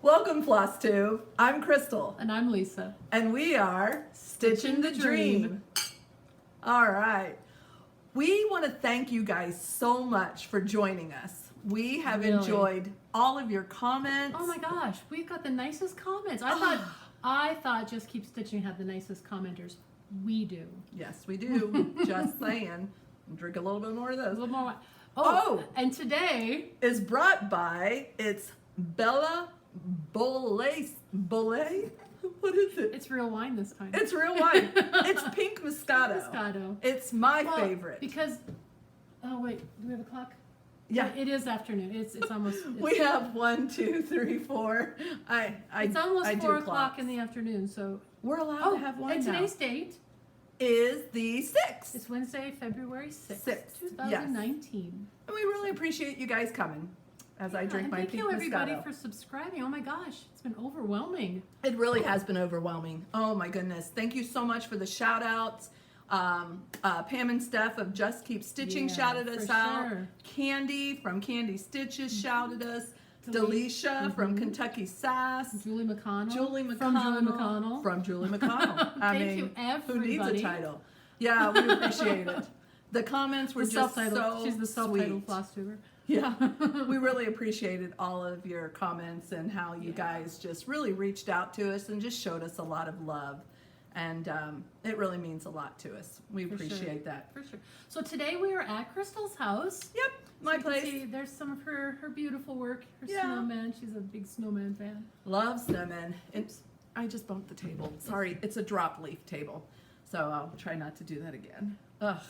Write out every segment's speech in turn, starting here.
Welcome, FlossTube. I'm Crystal. And I'm Lisa. And we are Stitching the Dream. All right. We want to thank you guys so much for joining us. We have enjoyed all of your comments. Oh my gosh, we've got the nicest comments. I thought Just Keep Stitching had the nicest commenters. We do. Yes, we do. Just saying. Drink a little bit more of those. A little more. And today is brought by, it's Bella Bollet. What is it? It's real wine this time. It's real wine. It's pink Moscato. Moscato. It's my favorite. Because, oh wait, do we have a clock? Yeah. It is afternoon. It's almost. We have 1, 2, 3, 4. It's almost 4 o'clock in the afternoon, so. We're allowed to have wine and now. today's date is the 6th. It's Wednesday, February 6th, 2019. And we really appreciate you guys coming as I drink my pink Moscato. Thank you everybody for subscribing. Oh my gosh, it's been overwhelming. It really has been overwhelming. Oh my goodness. Thank you so much for the shout outs. Pam and Steph of Just Keep Stitching shouted us out. Sure. Candy from Candy Stitches shouted us. Delisha from Kentucky Sass. Julie McConnell. From Julie McConnell. Thank you, everybody. Who needs a title? Yeah, we appreciate it. The comments were just so She's the self-titled FlossTuber. Yeah, we really appreciated all of your comments and how you guys just really reached out to us and just showed us a lot of love. And it really means a lot to us. We appreciate that. For sure. So today we are at Crystal's house. Yep, my place. See, there's some of her beautiful work, her snowman. She's a big snowman fan. Love snowmen. I just bumped the table. Sorry, it's a drop leaf table. So I'll try not to do that again. Ugh.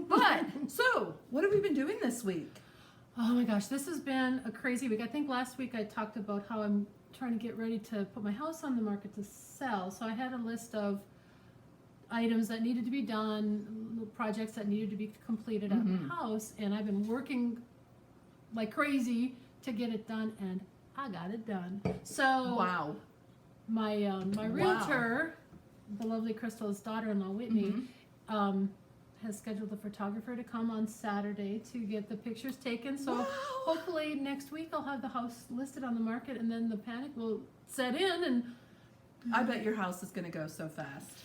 But, so, what have we been doing this week? Oh my gosh, this has been a crazy week. I think last week I talked about how I'm trying to get ready to put my house on the market to sell. So I had a list of items that needed to be done, projects that needed to be completed at my house, and I've been working like crazy to get it done, and I got it done. So my realtor, the lovely Crystal's daughter-in-law Whitney, has scheduled the photographer to come on Saturday to get the pictures taken. So hopefully next week I'll have the house listed on the market, and then the panic will set in. And I bet your house is going to go so fast.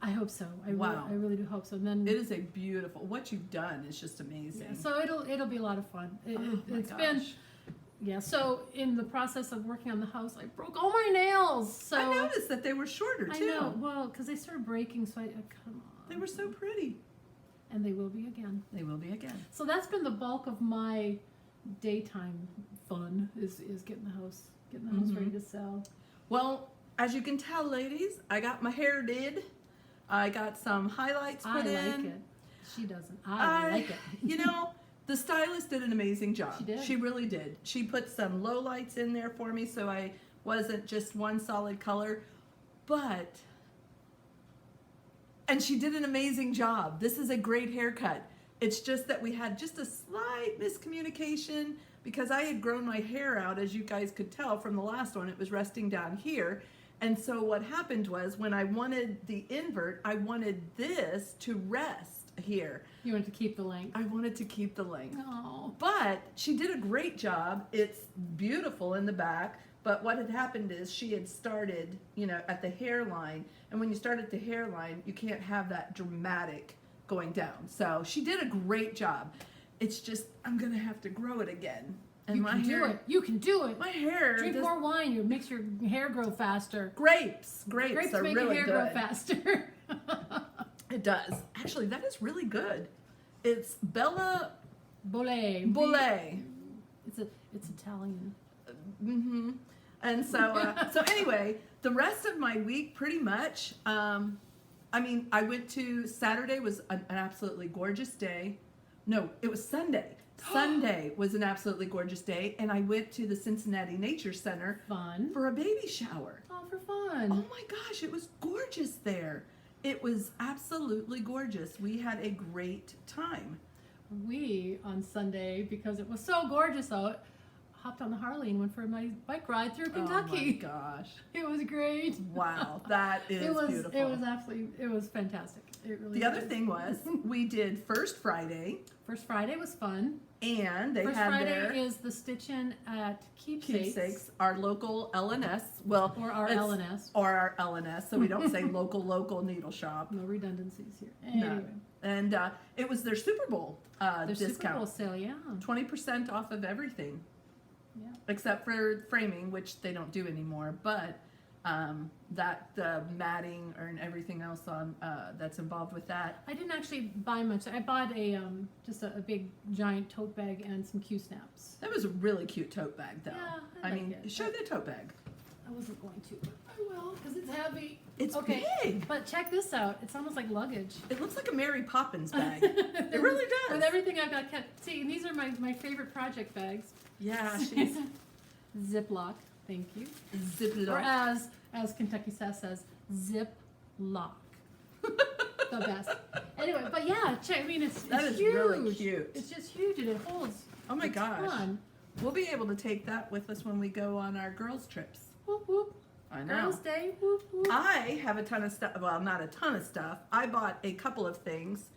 I hope so. I really do hope so. And then it is a beautiful. What you've done is just amazing. Yeah, so it'll be a lot of fun. It's been. Yeah, so in the process of working on the house, I broke all my nails. So I noticed that they were shorter too. I know. Well, because they started breaking, so I come on. They were so pretty. And they will be again. They will be again. So that's been the bulk of my daytime fun is getting the house ready to sell. Well, as you can tell, ladies, I got my hair did. I got some highlights put in. I like it. She doesn't. I like it. You know, the stylist did an amazing job. She did. She really did. She put some low lights in there for me, so I wasn't just one solid color. And she did an amazing job. This is a great haircut. It's just that we had just a slight miscommunication because I had grown my hair out, as you guys could tell from the last one. It was resting down here. And so what happened was when I wanted the invert, I wanted this to rest here. You wanted to keep the length. I wanted to keep the length. Oh. But she did a great job. It's beautiful in the back. But what had happened is she had started, at the hairline. And when you start at the hairline, you can't have that dramatic going down. So she did a great job. It's just, I'm going to have to grow it again. And You can do it. My hair. Drink more wine. It makes your hair grow faster. Grapes are make really your hair good. grow faster. It does. Actually, that is really good. It's Bella Bollet. It's Italian. And so anyway, the rest of my week pretty much, I went to, Saturday was an absolutely gorgeous day. No, it was Sunday. Sunday was an absolutely gorgeous day, and I went to the Cincinnati Nature Center for a baby shower. Oh, for fun. Oh my gosh, it was gorgeous there. It was absolutely gorgeous. We had a great time. We, on Sunday, because it was so gorgeous out, hopped on the Harley and went for a bike ride through Kentucky. Oh my gosh. It was great. Wow, that is beautiful. It was fantastic. It really The other thing was, we did First Friday. First Friday was fun. And they First had Friday their is the stitch-in at Keepsakes. our local LNS. Well, Or our it's- LNS. Or our LNS, so we don't say local needle shop. No redundancies here. No. Anyway, And it was their Super Bowl their discount. Super Bowl sale, yeah. 20% off of everything. Yeah. Except for framing, which they don't do anymore. But that the matting and everything else on that's involved with that. I didn't actually buy much. I bought a just a big giant tote bag and some Q snaps. That was a really cute tote bag, though. Yeah, I like mean, it. show the tote bag. I wasn't going to, but I will because it's heavy. It's Okay. big. But check this out. It's almost like luggage. It looks like a Mary Poppins bag. It really does. With everything I've got kept. See, and these are my favorite project bags. Yeah, she's Ziploc. Thank you. zipped Or up. as Kentucky says, zip lock. The best. Anyway, but yeah, check. I mean, it's That is huge. really cute. It's just huge, and it holds. Oh my a gosh. ton. We'll be able to take that with us when we go on our girls' trips. Whoop whoop. I know. Girls' Day. Whoop whoop. I have a ton of stuff. Well, not a ton of stuff. I bought a couple of things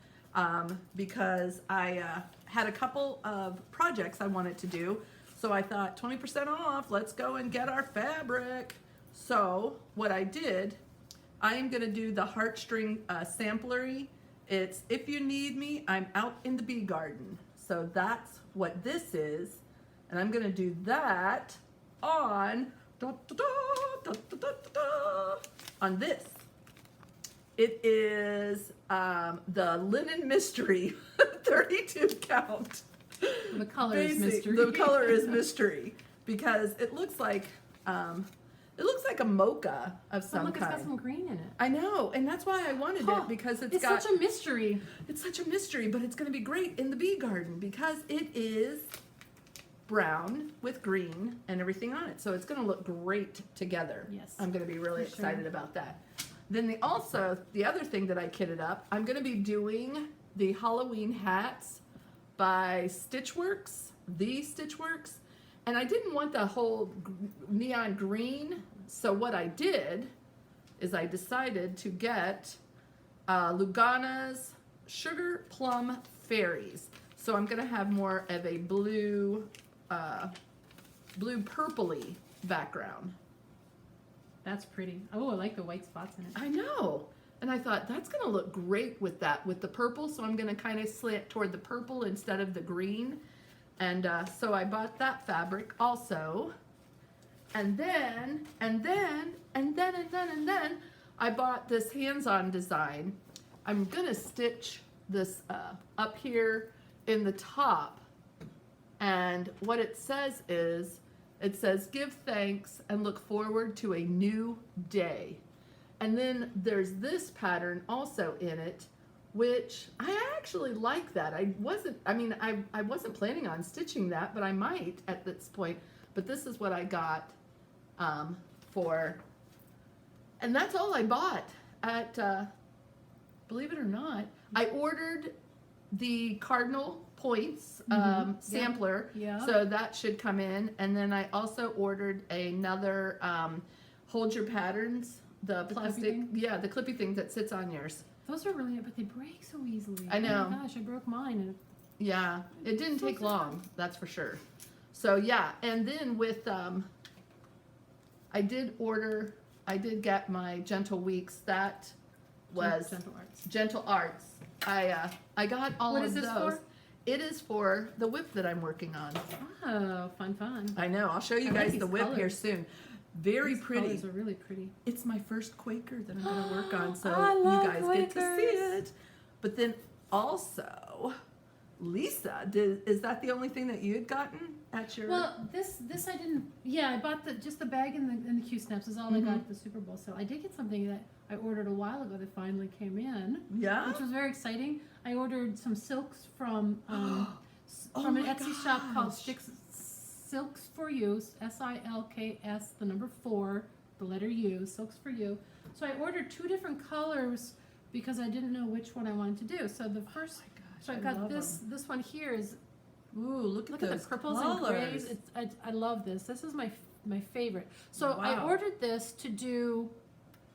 because I had a couple of projects I wanted to do. So I thought 20% off, let's go and get our fabric. So what I did, I am gonna do the heartstring samplery. It's If You Need Me, I'm Out in the Bee Garden. So that's what this is. And I'm gonna do that on, on this. It is the Linen Mystery 32 count. The color is mystery. The color is mystery because it looks like a mocha of Oh, some look, it's kind. got some green in it. I know, and that's why I wanted Huh. it because It's such a mystery. it's such a mystery, but it's going to be great in the bee garden because it is brown with green and everything on it. So it's going to look great together. Yes, I'm going to be really for sure. excited about that. Then the other thing that I kitted up, I'm going to be doing the Halloween hats by Stitchworks, and I didn't want the whole neon green, so what I did is I decided to get Lugana's Sugar Plum Fairies. So I'm gonna have more of a blue purpley background. That's pretty. Oh, I like the white spots in it. I know. And I thought that's going to look great with that, with the purple. So I'm going to kind of slant toward the purple instead of the green. And so I bought that fabric also. And then I bought this hands-on design. I'm going to stitch this up here in the top. And what it says is, it says, give thanks and look forward to a new day. And then there's this pattern also in it, which I actually like that. I wasn't planning on stitching that, but I might at this point. But this is what I got and that's all I bought at, believe it or not, I ordered the cardinal points sampler. Yeah. So that should come in. And then I also ordered another hold your patterns. The plastic, clippy the clippy thing that sits on yours. Those are really, but they break so easily. I know. Oh my gosh, I broke mine. And Yeah, it didn't So take sad. long, that's for sure. So yeah, and then with, I did get my Gentle Weeks. That was Gentle Arts. Gentle Arts. I got all What of is this those. for? It is for the whip that I'm working on. Oh, fun. I know, I'll show you I like guys these the whip here colors. soon. Very These pretty. colors are really pretty. It's my first Quaker that I'm going to work on, so I you love guys get to see Quakers. it. But then also, Lisa, is that the only thing that you had gotten at your? Well, this I didn't. Yeah, I bought just the bag and the Q snaps is all I got at the Super Bowl. So I did get something that I ordered a while ago that finally came in, Yeah. which was very exciting. I ordered some silks from Oh from an my Etsy shop called gosh. Silks4U, SILKS, the number 4, the letter U, Silks4U. So I ordered 2 different colors because I didn't know which one I wanted to do. So the first, so I got love this one here is. Ooh, look Look at at those the purples colors. and grays. I love this. This is my favorite. So I Wow. ordered this to do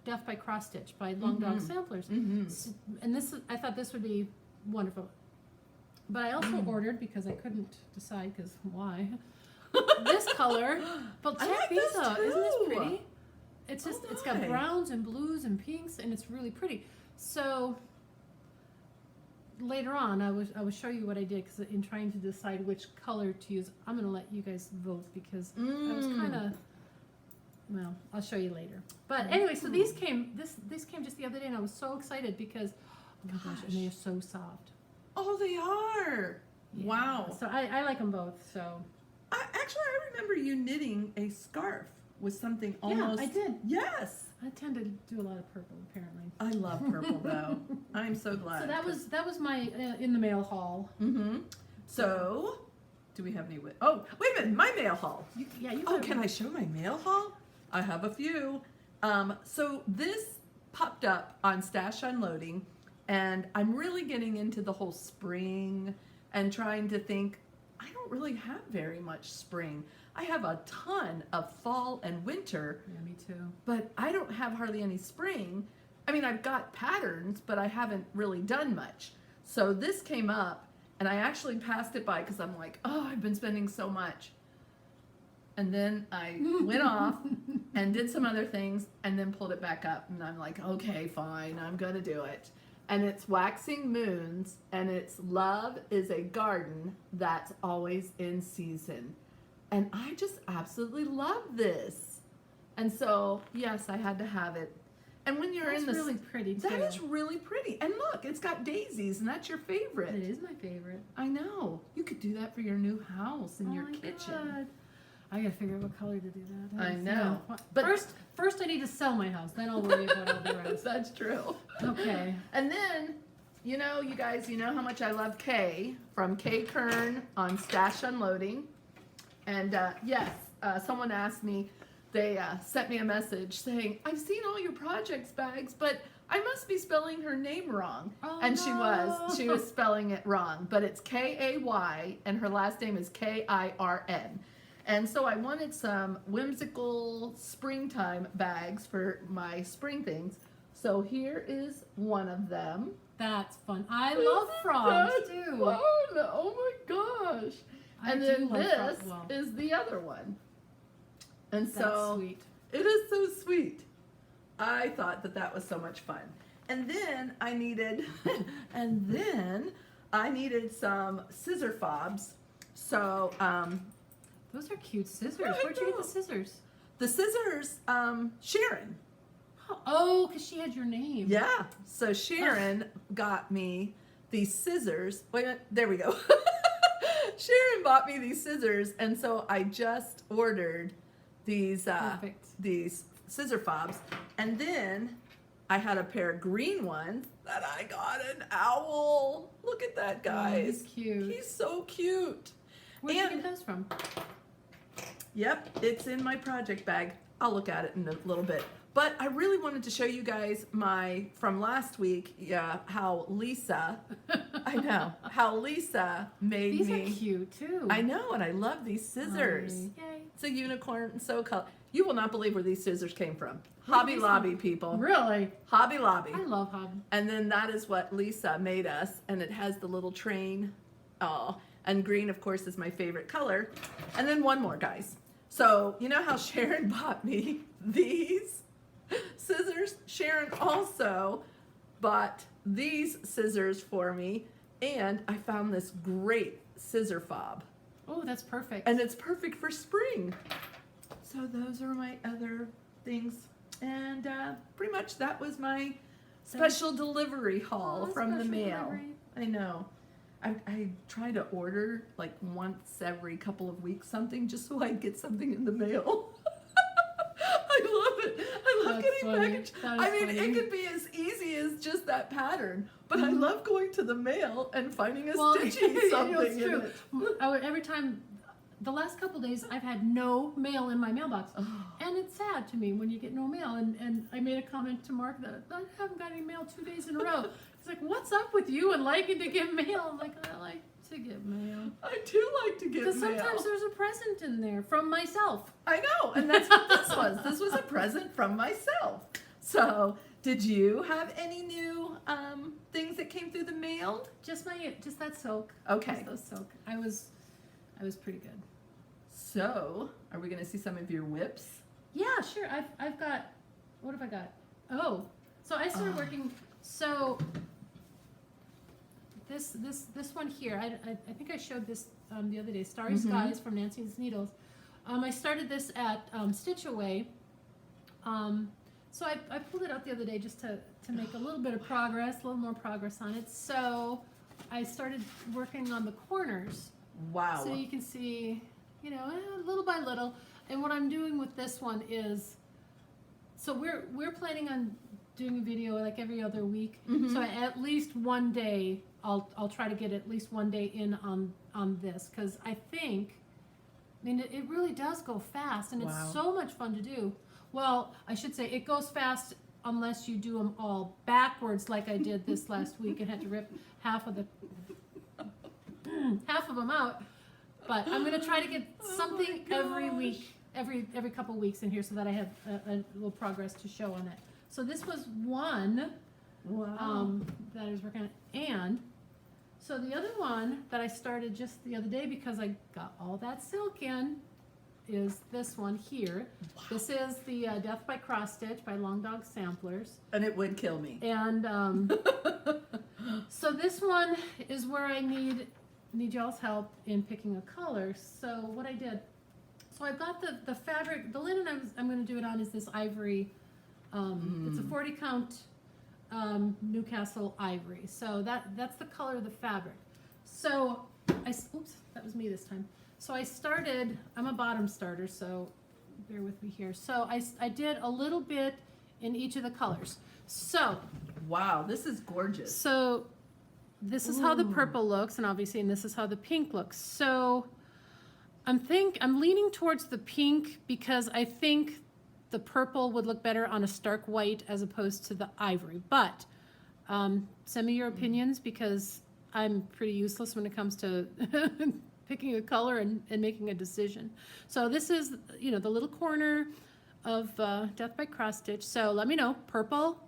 Death by Cross Stitch by Long Dog Samplers. Mm-hmm. And this I thought this would be wonderful. But I also ordered, because I couldn't decide, because why, this color. But I check like these this out. Isn't this too. pretty? It's just, it's got my. browns and blues and pinks, and it's really pretty. So later on, I will show you what I did, because in trying to decide which color to use, I'm going to let you guys vote, because I was kind of, well, I'll show you later. But anyway, so these came just the other day, and I was so excited because, oh my gosh, and they are so soft. Oh, they are. Yeah. Wow. So I like them both. So Actually, I remember you knitting a scarf with something almost. yeah, I did. Yes. I tend to do a lot of purple, apparently. I love purple though. I'm so glad. So that was my in the mail haul. Mm-hmm. So, do we have any? Oh, wait a minute. My mail haul. You Oh, can I show my mail haul? I have a few. So this popped up on Stash Unloading, and I'm really getting into the whole spring and trying to think, I don't really have very much spring. I have a ton of fall and winter. Yeah, me too. But I don't have hardly any spring. I mean, I've got patterns, but I haven't really done much. So this came up, and I actually passed it by because I'm like, oh, I've been spending so much. And then I went off and did some other things and then pulled it back up. And I'm like, okay, fine, I'm going to do it. And it's Waxing Moons, and it's Love is a Garden That's Always in Season. And I just absolutely love this. And so, yes, I had to have it. And when you're in the... That's really pretty, too. That is really pretty. And look, it's got daisies, and that's your favorite. It is my favorite. I know. You could do that for your new house and your my kitchen. God. I gotta figure out what color to do that. I know. But But first I need to sell my house. Then I'll worry about all the rest. that's true. Okay. And then, you know, you guys, you know how much I love Kay from Kay Kern on Stash Unloading. And yes, someone asked me, they sent me a message saying, I've seen all your projects bags, but I must be spelling her name wrong. Oh, and no. she was spelling it wrong, but it's Kay, and her last name is Kirn. And so I wanted some whimsical springtime bags for my spring things. So here is one of them. That's fun. I love frogs That's too. fun. Oh my gosh. And I then do love this frogs. Well, is the other one. And that's so sweet. it is so sweet. I thought that that was so much fun. And then I needed, some scissor fobs. So, Those are cute scissors. I Where'd you get know. the scissors? the scissors, Sharon. Oh, because she had your name. Yeah. So Sharon got me these scissors. Wait a minute. There we go. Sharon bought me these scissors, and so I just ordered these these scissor fobs, and then I had a pair of green ones that I got an owl. Look at that, guys. Oh, he's cute. He's so cute. Where'd you And- get those from? Yep, it's in my project bag. I'll look at it in a little bit. But I really wanted to show you guys from last week, how Lisa, how Lisa made These me. are cute too. I know, and I love these scissors. Yay. It's a unicorn and so color. You will not believe where these scissors came from. Where Hobby did these Lobby, come- people. Really? Hobby Lobby. I love Hobby. And then that is what Lisa made us, and it has the little train. Oh, and green, of course, is my favorite color. And then one more, guys. So, you know how Sharon bought me these scissors? Sharon also bought these scissors for me, and I found this great scissor fob. Oh, that's perfect. And it's perfect for spring. So those are my other things. And pretty much that was my special delivery haul from the mail. Delivery. I know. I try to order like once every couple of weeks something just so I get something in the mail. I love it. I love That's getting funny. packaged. That is I mean, funny. it could be as easy as just that pattern, but I love going to the mail and finding a stitchy you know, something it's in true. it. Every time, the last couple days, I've had no mail in my mailbox. Oh. And it's sad to me when you get no mail. And I made a comment to Mark that I haven't got any mail 2 days in a row. He's like, what's up with you and liking to get mail? I'm like, I like to get mail. I do like to get mail. Because sometimes there's a present in there from myself. I know, and that's what this was. This was a present from myself. So, did you have any new things that came through the mail? Just that silk. Okay. Just those silk. I was pretty good. So, are we going to see some of your whips? Yeah, sure. I've got, what have I got? Oh, so I started working, so this one here, I think I showed this the other day, Starry Skies from Nancy's Needles. I started this at Stitch Away. So I pulled it out the other day just to make a little bit of progress, a little more progress on it. So I started working on the corners. Wow. So you can see, you know, little by little. And what I'm doing with this one is, so we're planning on doing a video like every other week. So at least one day, I'll try to get at least one day in on this, because I think, I mean, it really does go fast, and it's so much fun to do. Well, I should say it goes fast unless you do them all backwards, like I did this last week and had to rip half of them out. But I'm going to try to get something every week, every couple weeks in here, so that I have a little progress to show on it. So this was one that I was working on, and so the other one that I started just the other day because I got all that silk in is this one here. This is the Death by Cross Stitch by Long Dog Samplers. And it would kill me. And so this one is where I need y'all's help in picking a color. So what I did, so I've got the fabric, the linen I'm going to do it on is this ivory. It's a 40 count Newcastle Ivory. So that's the color of the fabric. So oops, that was me this time. So I started, I'm a bottom starter, so bear with me here. So I did a little bit in each of the colors. So. Wow, this is gorgeous. So this is how the purple looks, and obviously, and this is how the pink looks. So I'm leaning towards the pink because I think the purple would look better on a stark white as opposed to the ivory. But send me your opinions, because I'm pretty useless when it comes to picking a color and making a decision. So this is, you know, the little corner of Death by Cross Stitch. So let me know, purple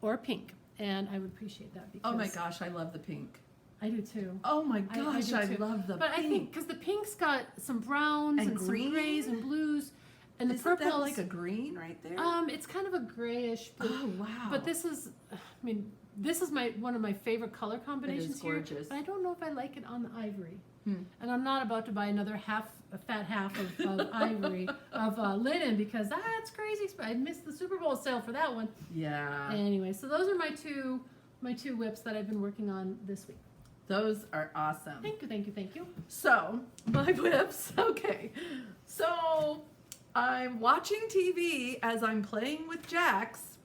or pink, and I would appreciate that. Because oh my gosh, I love the pink. I do too. Oh my gosh, I love the pink. But I think because the pink's got some browns and some grays and blues, and the purple that like a green right there? It's kind of a grayish blue. Oh wow. But this is, I mean, this is one of my favorite color combinations here. Gorgeous. But I don't know if I like it on the ivory. And I'm not about to buy another fat half of ivory of linen, because that's crazy. I missed the Super Bowl sale for that one. Yeah. Anyway, so those are my two whips that I've been working on this week. Those are awesome. Thank you, thank you, thank you. So, my whips, okay. So, I'm watching TV as I'm playing with Jax.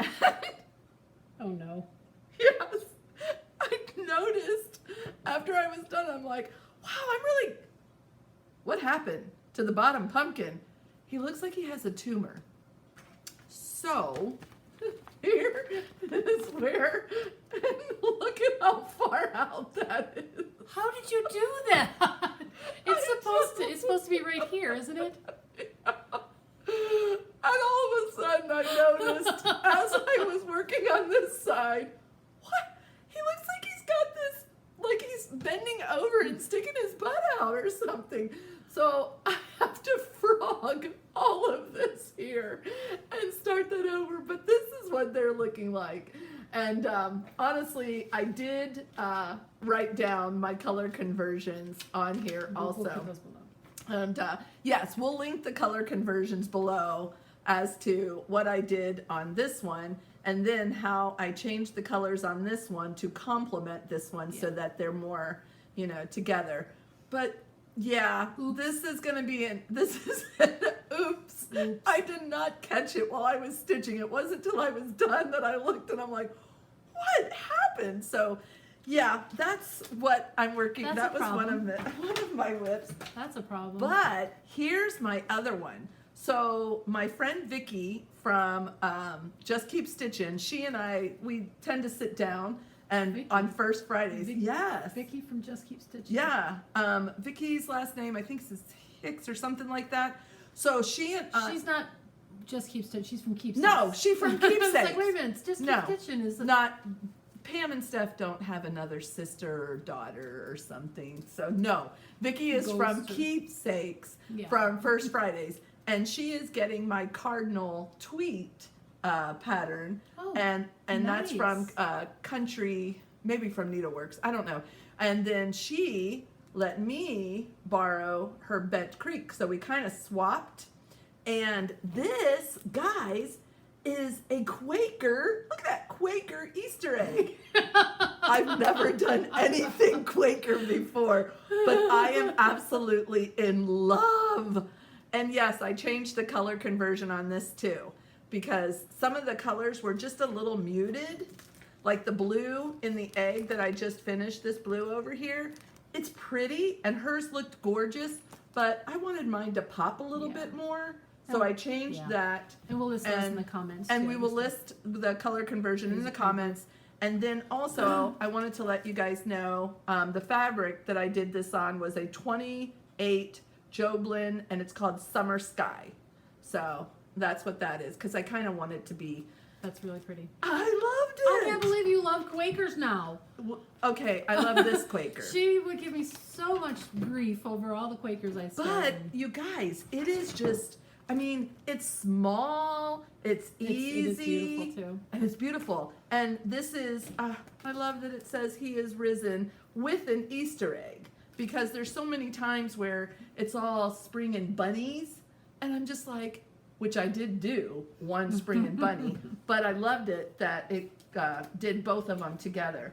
Oh no. Yes. I noticed after I was done, I'm like, wow, what happened to the bottom pumpkin? He looks like he has a tumor. So, here is where, and look at how far out that is. How did you do that? It's supposed to be right here, isn't it? And all of a sudden I noticed as I was working on this side, what? He looks like he's got this, like he's bending over and sticking his butt out or something. So I have to frog all of this here and start that over. But this is what they're looking like. And honestly, I did write down my color conversions on here also. We'll put those below. And yes, we'll link the color conversions below as to what I did on this one, and then how I changed the colors on this one to complement this one, so that they're more, you know, together. But yeah, this is gonna be oops. I did not catch it while I was stitching. It wasn't until I was done that I looked and I'm like, what happened? So yeah, that's what I'm working. That was one of my whips. That's a problem. But here's my other one. So my friend Vicky from Just Keep Stitching, she and I, we tend to sit down and Vicky. on first Fridays. Vicky. Yes. Vicky from Just Keep Stitching. Yeah. Vicky's last name I think is Hicks or something like that. So she and she's not just Keep Stitch. She's from Keep No, she's from It's Keepsakes. like, wait a minute, it's just Keep No, Stitching is the Not Pam and Steph don't have another sister or daughter or something. So no, Vicky is Goes from to- Keepsakes Yeah. from First Fridays, and she is getting my cardinal tweet pattern, Oh, and that's from nice. Country, maybe from Needleworks. I don't know. And then she let me borrow her Bent Creek, so we kind of swapped. And this, guys, is a Quaker. Look at that Quaker Easter egg. I've never done anything Quaker before, but I am absolutely in love. And yes, I changed the color conversion on this too, because some of the colors were just a little muted. Like the blue in the egg that I just finished, this blue over here, it's pretty, and hers looked gorgeous, but I wanted mine to pop a little bit more. So I changed that. And we'll list those in the comments. And too. we will list the color conversion in the comments. And then also, I wanted to let you guys know, the fabric that I did this on was a 28 Jobelan, and it's called Summer Sky. So that's what that is, because I kind of want it to be. That's really pretty. I loved I it. can't believe you love Quakers now. Okay, I love this Quaker. She would give me so much grief over all the Quakers I But started. you guys, it is just, I mean, it's small, it's easy, It is beautiful too. and it's beautiful. And this is, I love that it says he is risen with an Easter egg, because there's so many times where it's all spring and bunnies, and I'm just like, which I did do one spring and bunny, but I loved it that it did both of them together.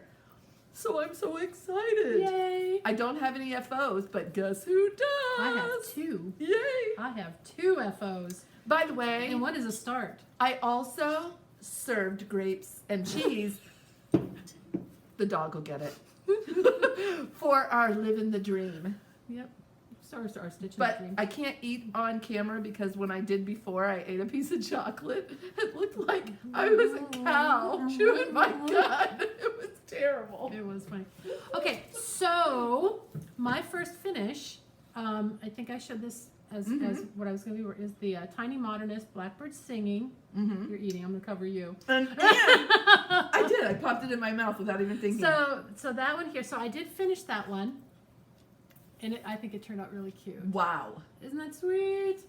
So I'm so excited. Yay! I don't have any FOs, but guess who does? I have 2. Yay! I have 2 FOs. By the way, And what is a start? I also served grapes and cheese. The dog will get it. For our living the dream. Yep. Our Stitch But Dream. I can't eat on camera because when I did before, I ate a piece of chocolate. It looked like I was a cow chewing my gut. It was terrible. It was funny. Okay, so my first finish, I think I showed this as what I was going to be, is the Tiny Modernist Blackbird Singing. Mm-hmm. You're eating, I'm going to cover you. And I did. I popped it in my mouth without even thinking. So that one here, so I did finish that one. And I think it turned out really cute. Wow. Isn't that sweet?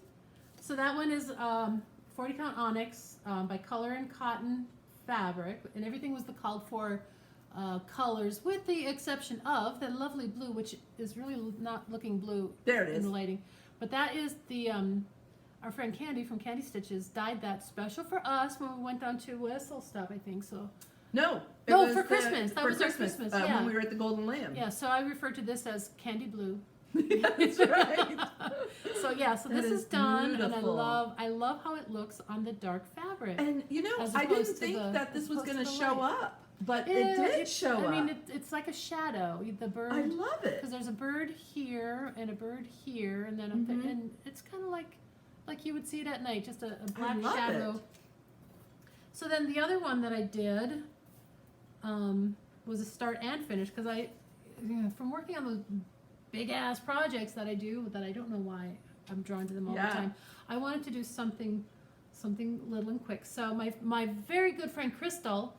So that one is 40 count Onyx by Color and Cotton fabric. And everything was the called for colors, with the exception of that lovely blue, which is really not looking blue There it in is. the lighting. But that is the, our friend Candy from Candy Stitches dyed that special for us when we went down to Whistle Stuff, I think. So No. it No, was for Christmas. That for was our Christmas, yeah. When we were at the Golden Lamb. yeah, so I refer to this as Candy Blue. That's right. So yeah, so That this is is done, beautiful. and I love how it looks on the dark fabric. And you know, As I didn't opposed to think the- that this as was opposed going to to the show light. up, but Yeah, it did show up. I mean, it's like a shadow. The bird. I love it. Because there's a bird here and a bird here, and then up there, and it's kind of like you would see it at night, just a black love shadow. it. So then the other one that I did was a start and finish, because from working on those big ass projects that I do, that I don't know why I'm drawn to them all Yeah. the time, I wanted to do something little and quick. So my very good friend Crystal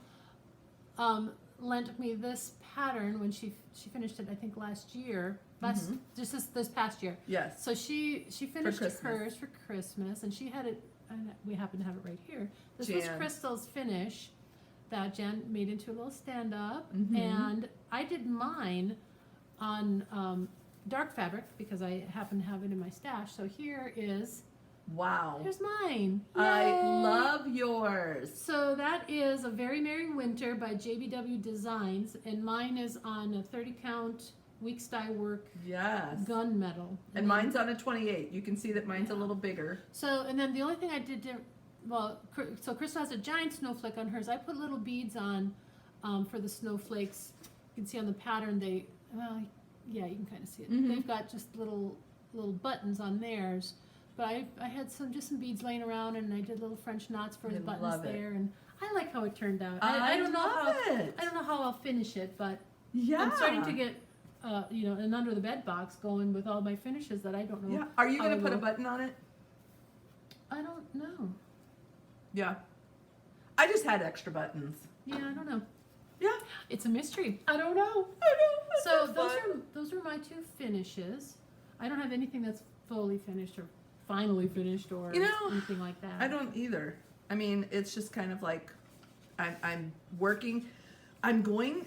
lent me this pattern when she finished it, I think last year, just this past year. Yes. So she finished Christmas. hers for Christmas, and she had it, and we happen to have it right here. This was Jan. Crystal's finish that Jan made into a little stand-up, Mhm. and I did mine on dark fabric because I happen to have it in my stash. So here is, Wow. here's mine. I Yay! love yours. So that is A Very Merry Winter by JBW Designs, and mine is on a 30 count weeks dye work Yes. gunmetal. And mine's on a 28. You can see that mine's a little bigger. So, and then the only thing I did, so Crystal has a giant snowflake on hers. I put little beads on for the snowflakes. You can see on the pattern yeah, you can kind of see it. Mhm. They've got just little buttons on theirs. But I had some beads laying around, and I did little French knots for I the buttons love it. there, and I like how it turned out. I don't know love how it. I don't know how I'll finish it, but Yeah. I'm starting to get an under the bed box going with all my finishes that I don't know. Yeah. Are you how going I to put a will. button on it? I don't know. Yeah. I just had extra buttons. Yeah, I don't know. Yeah. It's a mystery. I don't know. I know. So those are my 2 finishes. I don't have anything that's fully finished or finally finished or anything like that. I don't either. I mean, it's just kind of like I'm working. I'm going.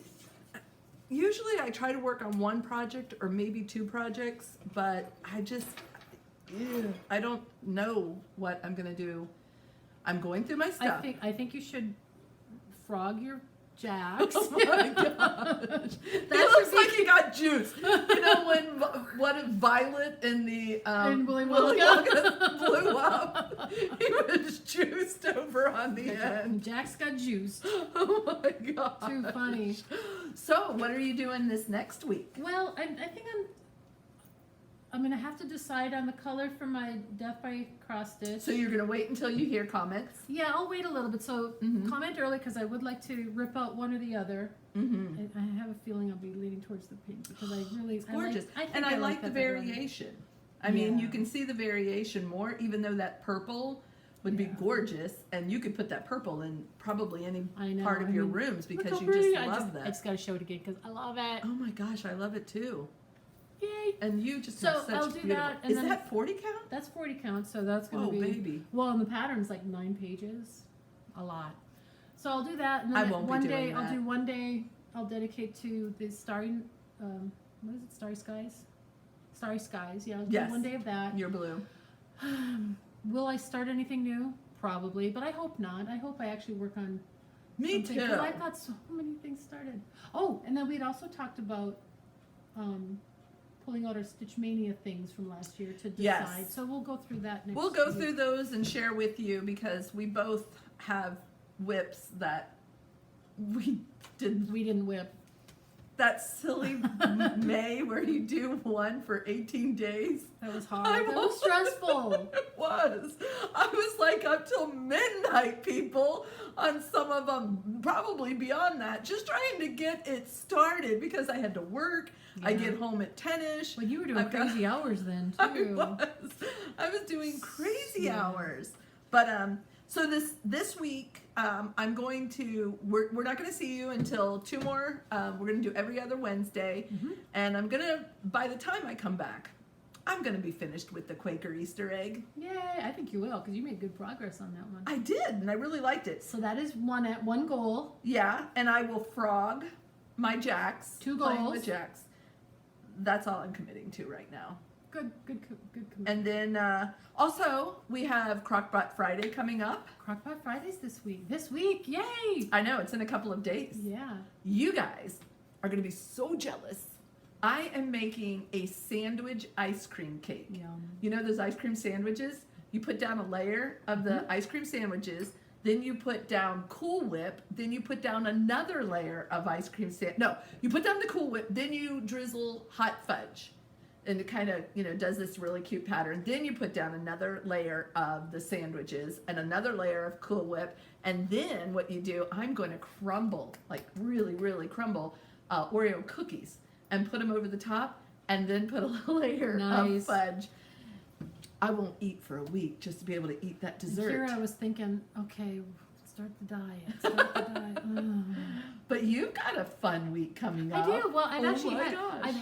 Usually, I try to work on 1 project or maybe 2 projects, but I don't know what I'm gonna do. I'm going through my stuff. I think you should frog your jacks. Oh my gosh. He looks like he got juice. You know when Violet in the Willy Willy Wonka Wonka blew up? He was juiced over on the end. Jack's got juice. Oh my god. Too funny. So what are you doing this next week? Well, I think I'm gonna have to decide on the color for my Death by Cross Stitch. So you're gonna wait until you hear comments? Yeah, I'll wait a little bit. So comment early because I would like to rip out one or the other. I have a feeling I'll be leaning towards the pink because I really It's gorgeous. I like the variation. I mean, you can see the variation more, even though that purple would be gorgeous, and you could put that purple in probably any part of your rooms because you just love that. I just gotta show it again because I love it. Oh my gosh, I love it too. Yay! And you just So have such I'll do beautiful. that, and Is then that 40 count? That's 40 count, so that's gonna be. Baby. Well, and the pattern's like 9 pages, a lot. So I'll do that, and I then won't be one doing day that. I'll do one day. I'll dedicate to the Starry. What is it? Starry Skies. Starry Skies. Yeah, I'll do one day of that. You're blue. Will I start anything new? Probably, but I hope not. I hope I actually work on. Me something, too. Because I've got so many things started. Oh, and then we'd also talked about pulling out our Stitch Mania things from last year to decide. Yes. So we'll go through that next We'll go week. through those and share with you because we both have whips that we didn't whip. That silly May where you do one for 18 days. That was hard. That was stressful. It was. I was like up till midnight, people, on some of them, probably beyond that, just trying to get it started because I had to work. Yeah. I get home at 10-ish. Well, you were doing crazy hours then, too. I was doing crazy hours. But so this week, I'm going to, we're not going to see you until 2 more. We're going to do every other Wednesday. And I'm going to, by the time I come back, I'm going to be finished with the Quaker Easter egg. Yay, I think you will, because you made good progress on that one. I did, and I really liked it. So that is one goal. Yeah, and I will frog my jacks. 2 playing goals. with jacks. That's all I'm committing to right now. Good commitment. And then also we have Crockpot Friday coming up. Crockpot Fridays this week. This week, yay! I know, it's in a couple of days. Yeah. You guys are going to be so jealous. I am making a sandwich ice cream cake. Yum. You know those ice cream sandwiches? You put down a layer of the ice cream sandwiches, then you put down Cool Whip, then you put down another layer of ice cream No, you put down the Cool Whip, then you drizzle hot fudge. And it kind of, does this really cute pattern. Then you put down another layer of the sandwiches and another layer of Cool Whip. And then what you do, I'm going to crumble, like really, really crumble Oreo cookies and put them over the top and then put a layer of fudge. I won't eat for a week just to be able to eat that dessert. Here I was thinking, okay, start the diet. But you've got a fun week coming up. I do. Well, I've actually gosh.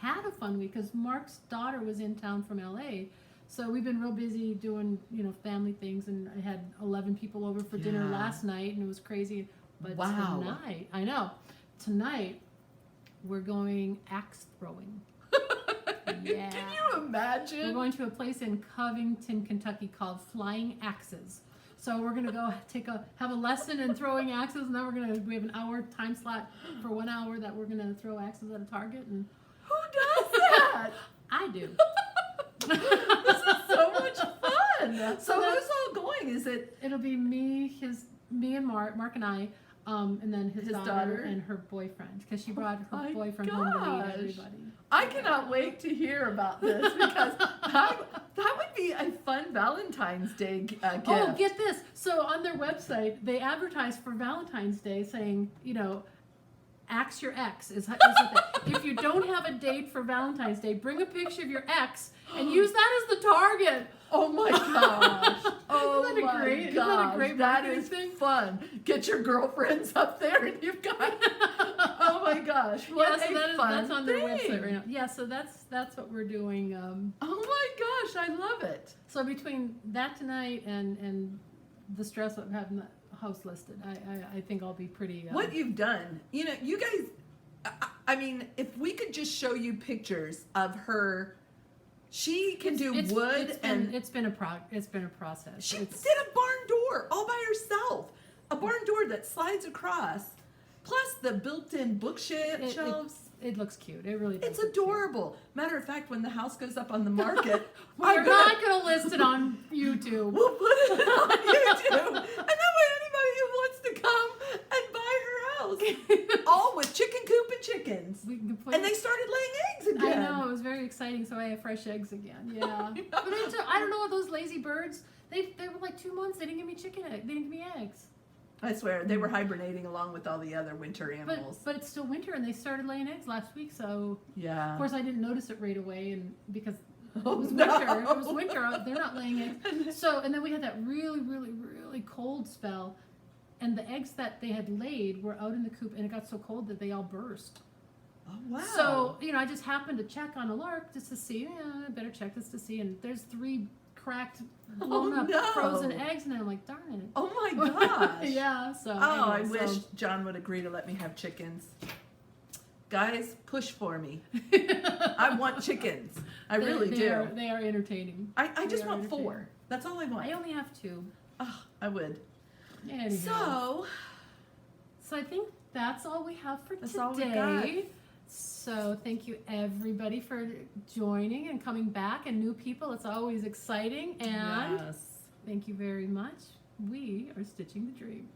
had a fun week because Mark's daughter was in town from LA. So we've been real busy doing, family things, and I had 11 people over for dinner last night, and it was crazy. But tonight we're going axe throwing. Yeah. Can you imagine? We're going to a place in Covington, Kentucky called Flying Axes. So we're gonna go have a lesson in throwing axes, and then we have an hour time slot for 1 hour that we're gonna throw axes at a target. And who does that? I do. This is so much fun. So who's all going? Is it? It'll be me and Mark and I, and then his daughter and her boyfriend, because she brought her boyfriend home to meet everybody. I cannot wait to hear about this because that would be a fun Valentine's Day gift. Oh, get this. So on their website, they advertise for Valentine's Day saying, axe your ex. If you don't have a date for Valentine's Day, bring a picture of your ex and use that as the target. Oh my gosh. Oh Isn't that my great? Isn't that a gosh. great That marketing is thing? fun. Get your girlfriends up there and you've got, oh my gosh. What Yeah, so a fun that's on their website thing. right now. Yeah, so that's what we're doing. Oh my gosh, I love it. So between that tonight and the stress of having the house listed, I think I'll be pretty. What you've done, you know, you guys, I mean, if we could just show you pictures of her, she can do wood and it's been a process. she did a barn door all by herself. A barn door that slides across, plus the built-in bookshelves. It looks cute. It really does. It's look cute. adorable. Matter of fact, when the house goes up on the market, We're not going to list it on YouTube. we'll put it on YouTube, and that way anybody who wants to come and buy her house, all with chicken coop and chickens, We can put and it- they started laying eggs I again. know, it was very exciting, so I have fresh eggs again. Yeah. I know. But I don't know, those lazy birds, they were like 2 months, they didn't give me they didn't give me eggs. I swear, they were hibernating along with all the other winter animals. But it's still winter, and they started laying eggs last week, so Yeah. of course I didn't notice it right away, and because Oh, it was no. winter, it was winter, they're not laying eggs. So, and then we had that really, really, really cold spell, and the eggs that they had laid were out in the coop, and it got so cold that they all burst. Oh, wow. So, you know, I just happened to check on a lark just to see, I better check this to see, and there's 3 cracked, blown up, no. frozen eggs, and I'm like, darn it. Oh my gosh. Yeah, so. Oh, anyway, I wish John would agree to let me have chickens. Guys, push for me. I want chickens. I really do. They are entertaining. I just They are want entertaining. 4. That's all I want. I only have 2. Oh, I would. Anyhow. So, So I think that's all we have for That's today. all we got. So thank you everybody for joining and coming back, and new people. It's always exciting. And yes. thank you very much. We are stitching the dream.